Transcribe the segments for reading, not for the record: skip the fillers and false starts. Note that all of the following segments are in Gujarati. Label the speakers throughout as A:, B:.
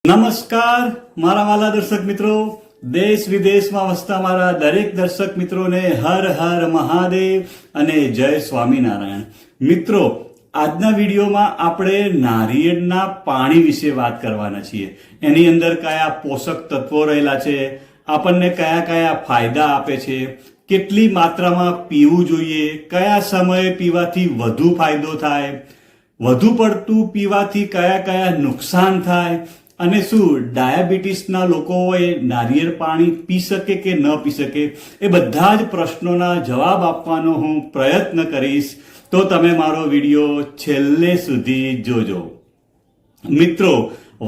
A: નમસ્કાર મારા વાલા દર્શક મિત્રો, દેશ વિદેશમાં વસતા મારા દરેક દર્શક મિત્રોને હર હર મહાદેવ અને જય સ્વામિનારાયણ. મિત્રો, આજના વિડીયોમાં આપણે નારિયેળના પાણી વિશે વાત કરવાના છીએ. એની અંદર કયા પોષક તત્વો રહેલા છે, આપણને કયા કયા ફાયદા આપે છે, કેટલી માત્રામાં પીવું જોઈએ, કયા સમયે પીવાથી વધુ ફાયદો થાય, વધુ પડતું પીવાથી કયા કયા નુકસાન થાય, અને શું ડાયાબિટીસના લોકોએ નારિયેળ પાણી પી શકે કે ન પી શકે, એ બધા જ પ્રશ્નોના જવાબ આપવાનો હું પ્રયત્ન કરીશ. તો તમે મારો વિડીયો છેલ્લે સુધી જોજો. મિત્રો,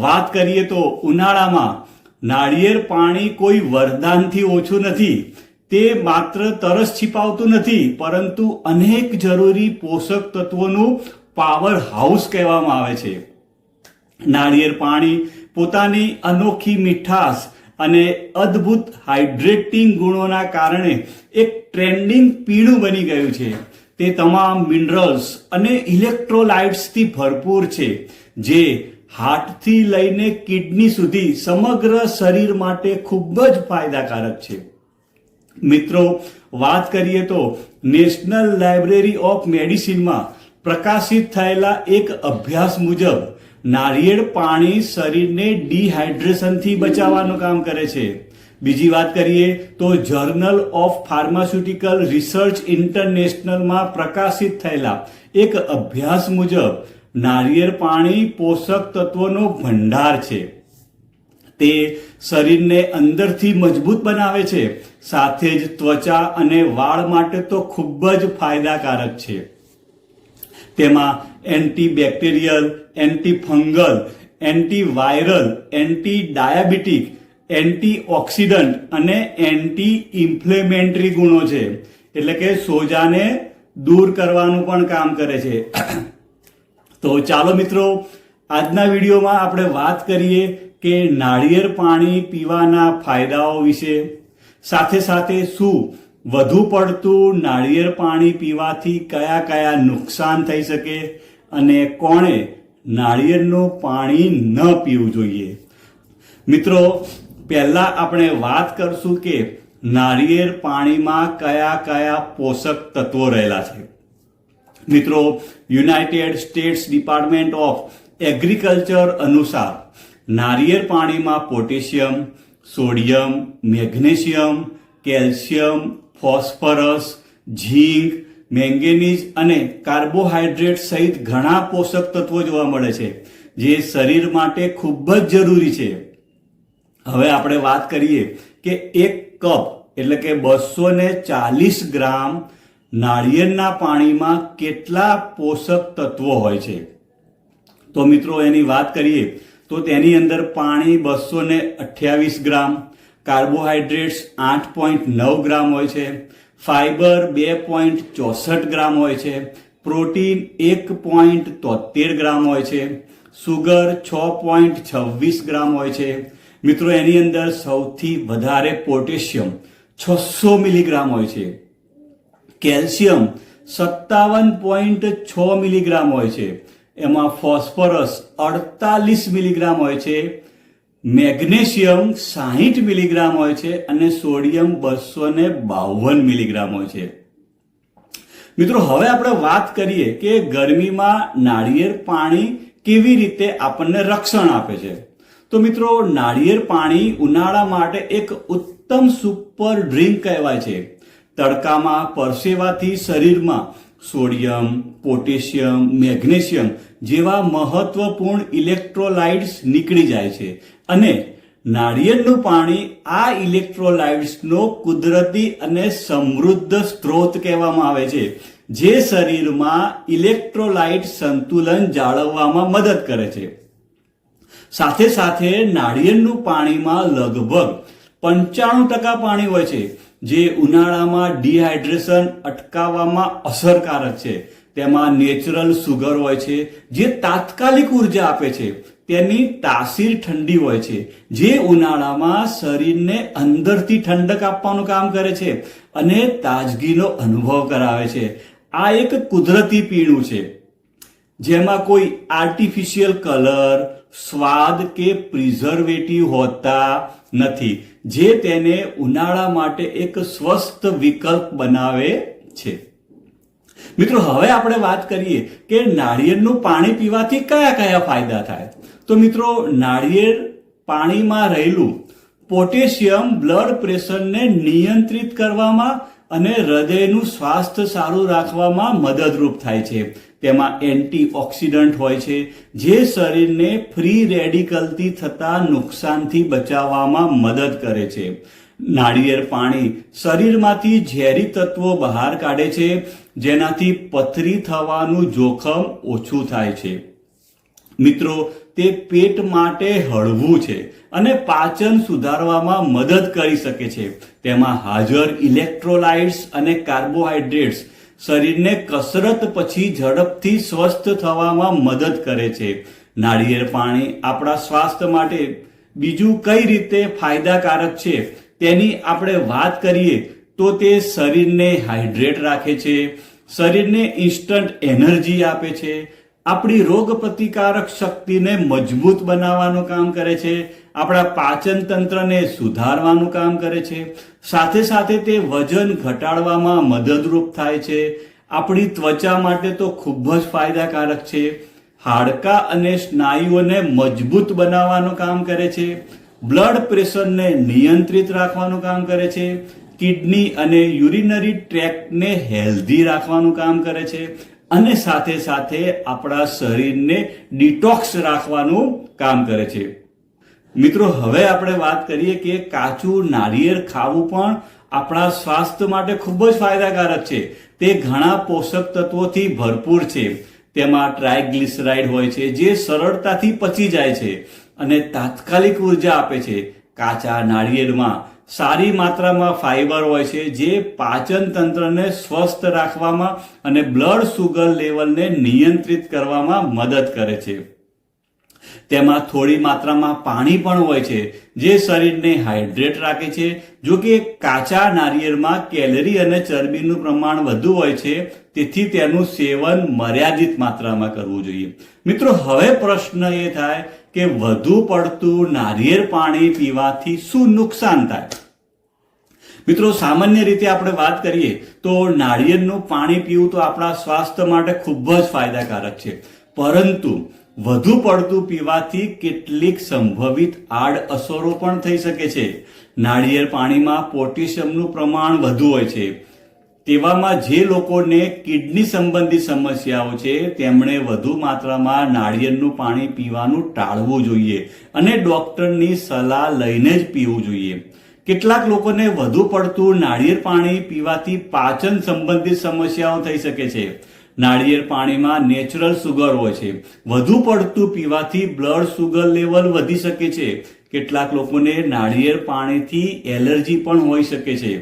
A: વાત કરીએ તો ઉનાળામાં નાળિયેર પાણી કોઈ વરદાનથી ઓછું નથી. તે માત્ર તરસ छिपावતું નથી, પરંતુ અનેક જરૂરી પોષક તત્વોનું પાવર હાઉસ કહેવામાં આવે છે. નાળિયેર પાણી પોતાની અનોખી મીઠાશ અને અદ્ભુત હાઇડ્રેટિંગ ગુણોના કારણે એક ટ્રેન્ડિંગ પીણું બની ગયું છે. તે તમામ મિનરલ્સ અને ઇલેક્ટ્રોલાઇટ્સથી ભરપૂર છે, જે હાર્ટથી લઈને કિડની સુધી સમગ્ર શરીર માટે ખૂબ જ ફાયદાકારક છે. મિત્રો, વાત કરીએ તો નેશનલ લાઇબ્રેરી ઓફ મેડિસિનમાં પ્રકાશિત થયેલા એક અભ્યાસ મુજબ નારિયેળ પાણી શરીરને ડિહાઇડ્રેશનથી બચાવવાનું કામ કરે છે. બીજી વાત કરીએ તો જર્નલ ઓફ ફાર્માસ્યુટિકલ રિસર્ચ ઇન્ટરનેશનલમાં પ્રકાશિત થયેલા એક અભ્યાસ મુજબ નારિયેળ પાણી પોષક તત્વોનો ભંડાર છે. તે શરીરને અંદરથી મજબૂત બનાવે છે, સાથે જ ત્વચા અને વાળ માટે તો ખૂબ જ ફાયદાકારક છે. તેમાં antibacterial, antifungal, antiviral, anti diabetic, antioxidant અને એન્ટી ઇન્ફ્લેમેટરી ગુણો છે. એટલે કે સોજાને દૂર કરવાનું પણ કામ કરે છે. તો ચાલો મિત્રો, આજના વિડીયોમાં આપણે વાત કરીએ કે નાળિયેર પાણી પીવાના ફાયદાઓ વિશે. સાથે સાથે શું વધુ પડતું નાળિયેર પાણી પીવાથી કયા કયા નુકસાન થઈ શકે, અને કોણે નાળિયેરનું પાણી ન પીવું જોઈએ. મિત્રો, પહેલા આપણે વાત કરશું કે નાળિયેર પાણીમાં કયા કયા પોષક તત્વો રહેલા છે. મિત્રો, United States department of agriculture અનુસાર નાળિયેર પાણીમાં potassium, sodium, magnesium, calcium, phosphorus, zinc, manganese અને કાર્બોહાઈડ્રેટ સહિત ઘણા પોષક તત્વો જોવા મળે છે, જે શરીર માટે ખૂબ જ જરૂરી છે. હવે આપણે વાત કરીએ કે એક કપ એટલે કે 240 ગ્રામ નાળિયેરના પાણીમાં કેટલા પોષક તત્વો હોય છે. તો મિત્રો, એની વાત કરીએ તો તેની અંદર પાણી 228 ગ્રામ, કાર્બોહાઈડ્રેટ્સ 8.9 ગ્રામ હોય છે, ફાઈબર 2.64 ગ્રામ હોય છે, પ્રોટીન 1.73 ગ્રામ હોય છે, સુગર 6.26 ગ્રામ હોય છે. મિત્રો, એની અંદર સૌથી વધારે પોટેશિયમ 600 મિલીગ્રામ હોય છે, કેલ્શિયમ 57.6 મિલીગ્રામ હોય છે, એમાં ફોસ્ફરસ 48 મિલીગ્રામ હોય છે, મેગ્નેશિયમ 60 મિલીગ્રામ હોય છે અને સોડિયમ 252 મિલીગ્રામ હોય છે. મિત્રો, હવે આપણે વાત કરીએ કે ગરમીમાં નાળિયેર પાણી કેવી રીતે આપણને રક્ષણ આપે છે. તો મિત્રો, નાળિયેર પાણી ઉનાળા માટે એક ઉત્તમ સુપર ડ્રિંક કહેવાય છે. તડકામાં પરસેવાથી શરીરમાં સોડિયમ, પોટેશિયમ, મેગ્નેશિયમ જેવા મહત્વપૂર્ણ ઇલેક્ટ્રોલાઇટ્સ નીકળી જાય છે, અને નાળિયેરનું પાણી આ ઇલેક્ટ્રોલાઇટ્સનો કુદરતી અને સમૃદ્ધ સ્ત્રોત કહેવામાં આવે છે, જે શરીરમાં ઇલેક્ટ્રોલાઇટ સંતુલન જાળવવામાં મદદ કરે છે. સાથે સાથે નાળિયેરનું પાણીમાં લગભગ 95% પાણી હોય છે, જે ઉનાળામાં ડિહાઇડ્રેશન અટકાવવામાં અસરકારક છે. તેમાં નેચરલ સુગર હોય છે, જે તાત્કાલિક ઉર્જા આપે છે. તેની તાસીર ઠંડી હોય છે, જે ઉનાળામાં શરીરને અંદરથી ઠંડક આપવાનું કામ કરે છે અને તાજગીનો અનુભવ કરાવે છે. આ એક કુદરતી પીણું છે. જેમાં કોઈ આર્ટિફિશિયલ કલર, સ્વાદ કે પ્રિઝર્વેટિવ હોતા નથી, જે તેને ઉનાળા માટે એક સ્વસ્થ વિકલ્પ બનાવે છે. મિત્રો, હવે આપણે વાત કરીએ કે નાળિયેરનું પાણી પીવાથી કયા કયા ફાયદા થાય. તો મિત્રો, નાળિયેર પાણીમાં રહેલું પોટેશિયમ બ્લડ પ્રેશરને નિયંત્રિત કરવામાં અને હૃદયનું સ્વાસ્થ્ય સારું રાખવામાં મદદરૂપ થાય છે. તેમાં એન્ટીઓક્સિડન્ટ હોય છે, જે શરીરને ફ્રી રેડિકલથી થતા નુકસાનથી બચાવવામાં મદદ કરે છે. નાળિયેર પાણી શરીરમાંથી ઝેરી તત્વો બહાર કાઢે છે, જેનાથી પથરી થવાનું જોખમ ઓછું થાય છે. મિત્રો, તે પેટ માટે હળવું છે અને પાચન સુધારવામાં મદદ કરી શકે છે. તેમાં હાજર ઇલેક્ટ્રોલાઇટ્સ અને કાર્બોહાઈડ્રેટ્સ શરીરને કસરત પછી ઝડપથી સ્વસ્થ થવામાં મદદ કરે છે. નાળિયેર પાણી આપણા સ્વાસ્થ્ય માટે બીજું કઈ રીતે ફાયદાકારક છે તેની આપણે વાત કરીએ તો તે શરીરને હાઇડ્રેટ રાખે છે, શરીરને ઇન્સ્ટન્ટ એનર્જી આપે છે, આપણી રોગ પ્રતિકારક શક્તિને મજબૂત બનાવવાનું કામ કરે છે, આપણા પાચન તંત્રને સુધારવાનું કામ કરે છે, સાથે સાથે તે વજન ઘટાડવામાં મદદરૂપ થાય છે. આપણી ત્વચા માટે તો ખૂબ જ ફાયદાકારક છે. હાડકાં અને સ્નાયુઓને મજબૂત બનાવવાનું કામ કરે છે, બ્લડ પ્રેશરને નિયંત્રિત રાખવાનું કામ કરે છે, કિડની અને યુરિનરી ટ્રેક્ટને હેલ્ધી રાખવાનું કામ કરે છે, અને સાથે સાથે આપણા શરીરને ડિટોક્સ રાખવાનું કામ કરે છે. મિત્રો, હવે આપણે વાત કરીએ કે કાચું નાળિયેર ખાવું પણ આપણા સ્વાસ્થ્ય માટે ખૂબ જ ફાયદાકારક છે. તે ઘણા પોષક તત્વોથી ભરપૂર છે. તેમાં ટ્રાયગ્લિસરાઇડ હોય છે, જે સરળતાથી પચી જાય છે અને તાત્કાલિક ઉર્જા આપે છે. કાચા નાળિયેરમાં સારી માત્રામાં ફાઇબર હોય છે, જે પાચન તંત્રને સ્વસ્થ રાખવામાં અને બ્લડ સુગર લેવલને નિયંત્રિત કરવામાં મદદ કરે છે. તેમાં થોડી માત્રામાં પાણી પણ હોય છે, જે શરીરને હાઇડ્રેટ રાખે છે. જો કે કાચા નાળિયેરમાં કેલરી અને ચરબીનું પ્રમાણ વધુ હોય છે, તેથી તેનું સેવન મર્યાદિત માત્રામાં કરવું જોઈએ. મિત્રો, હવે પ્રશ્ન એ થાય કે વધુ પડતું નાળિયેર પાણી પીવાથી શું નુકસાન થાય. મિત્રો, સામાન્ય રીતે આપણે વાત કરીએ તો નાળિયેરનું પાણી પીવું તો આપણા સ્વાસ્થ્ય માટે ખૂબ જ ફાયદાકારક છે, પરંતુ વધુ પડતું પીવાથી કેટલીક સંભવિત આડઅસરો પણ થઈ શકે છે. નાળિયેર પાણીમાં પોટેશિયમનું પ્રમાણ વધુ હોય છે. તેવામાં જે લોકોને કિડની સંબંધી સમસ્યાઓ છે, તેમણે વધુ માત્રામાં નાળિયેરનું પાણી પીવાનું ટાળવું જોઈએ અને ડોક્ટરની સલાહ લઈને જ પીવું જોઈએ. કેટલાક લોકોને વધુ પડતું નાળિયેર પાણી પીવાથી પાચન સંબંધિત સમસ્યાઓ થઈ શકે છે. નાળિયેર પાણીમાં નેચરલ સુગર હોય છે. વધુ પડતું પીવાથી બ્લડ સુગર લેવલ વધી શકે છે. કેટલાક લોકોને નાળિયેર પાણીથી એલર્જી પણ હોઈ શકે છે.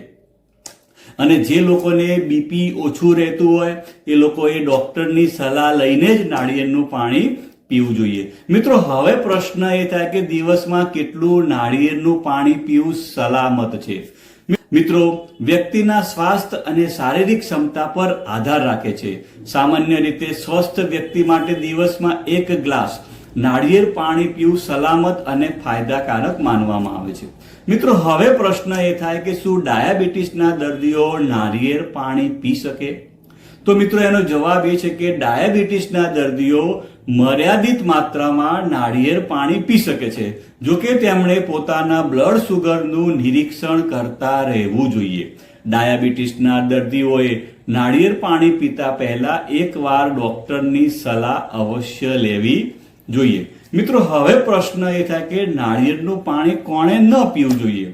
A: અને જે લોકોને બીપી ઓછું રહેતું હોય એ લોકોએ ડોક્ટરની સલાહ લઈને જ નાળિયેરનું પાણી પીવું જોઈએ. મિત્રો, હવે પ્રશ્ન એ થાય કે દિવસમાં કેટલું નાળિયેરનું પાણી પીવું સલામત છે. મિત્રો, વ્યક્તિના સ્વાસ્થ્ય અને શારીરિક ક્ષમતા પર આધાર રાખે છે. સામાન્ય રીતે સ્વસ્થ વ્યક્તિ માટે દિવસમાં 1 ગ્લાસ નાળિયેર પાણી પીવું સલામત અને ફાયદાકારક માનવામાં આવે છે. મિત્રો, હવે પ્રશ્ન એ થાય કે શું ડાયાબિટીસના દર્દીઓ નાળિયેર પાણી પી શકે? તો મિત્રો, એનો જવાબ એ છે કે ડાયાબિટીસના દર્દીઓ મર્યાદિત માત્રામાં નાળિયેર પાણી પી શકે છે. જો કે તેમણે પોતાના બ્લડ સુગરનું નિરીક્ષણ કરતા રહેવું જોઈએ. ડાયાબિટીસના દર્દીઓએ નાળિયેર પાણી પીતા પહેલા એકવાર ડોક્ટરની સલાહ અવશ્ય લેવી જોઈએ. મિત્રો, હવે પ્રશ્ન એ થાય કે નાળિયેરનું પાણી કોણે ન પીવું જોઈએ?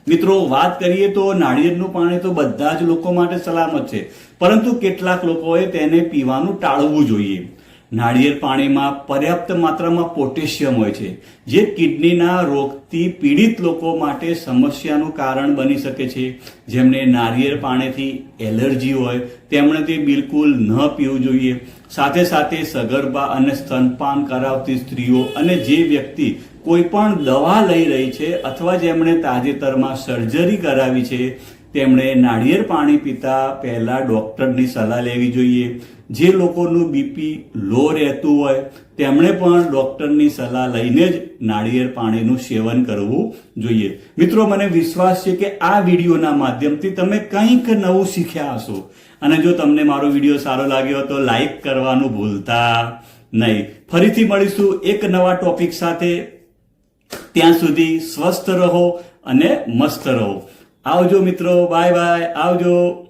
A: મિત્રો, વાત કરીએ તો નાળિયેરનું પાણી તો બધા જ લોકો માટે સલામત છે, પરંતુ કેટલાક લોકોએ તેને પીવાનું ટાળવું જોઈએ. નાળિયેર પાણીમાં પર્યાપ્ત માત્રામાં પોટેશિયમ હોય છે, જે કિડનીના રોગથી પીડિત લોકો માટે સમસ્યાનું કારણ બની શકે છે. જેમને નાળિયેર પાણીથી એલર્જી હોય તેમણે તે બિલકુલ ન પીવું જોઈએ. સાથે સાથે સગર્ભા અને સ્તનપાન કરાવતી સ્ત્રીઓ અને જે વ્યક્તિ કોઈ પણ દવા લઈ રહી છે અથવા જેમણે તાજેતરમાં સર્જરી કરાવી છે તેમણે નાળિયેર પાણી પીતા પહેલા ડોક્ટરની સલાહ લેવી જોઈએ. જે લોકોનું બીપી લો રહેતું હોય તેમણે પણ ડોક્ટરની સલાહ લઈને જ નાળિયેર પાણીનું સેવન કરવું જોઈએ. મિત્રો, મને વિશ્વાસ છે કે આ વિડીયોના માધ્યમથી તમે કંઈક નવું શીખ્યા હશો. અને જો તમને મારો વિડીયો સારો લાગ્યો તો લાઈક કરવાનું ભૂલતા નહીં. ફરીથી મળીશું એક નવા ટોપિક સાથે. ત્યાં સુધી સ્વસ્થ રહો અને મસ્ત રહો. આવજો મિત્રો, બાય બાય, આવજો.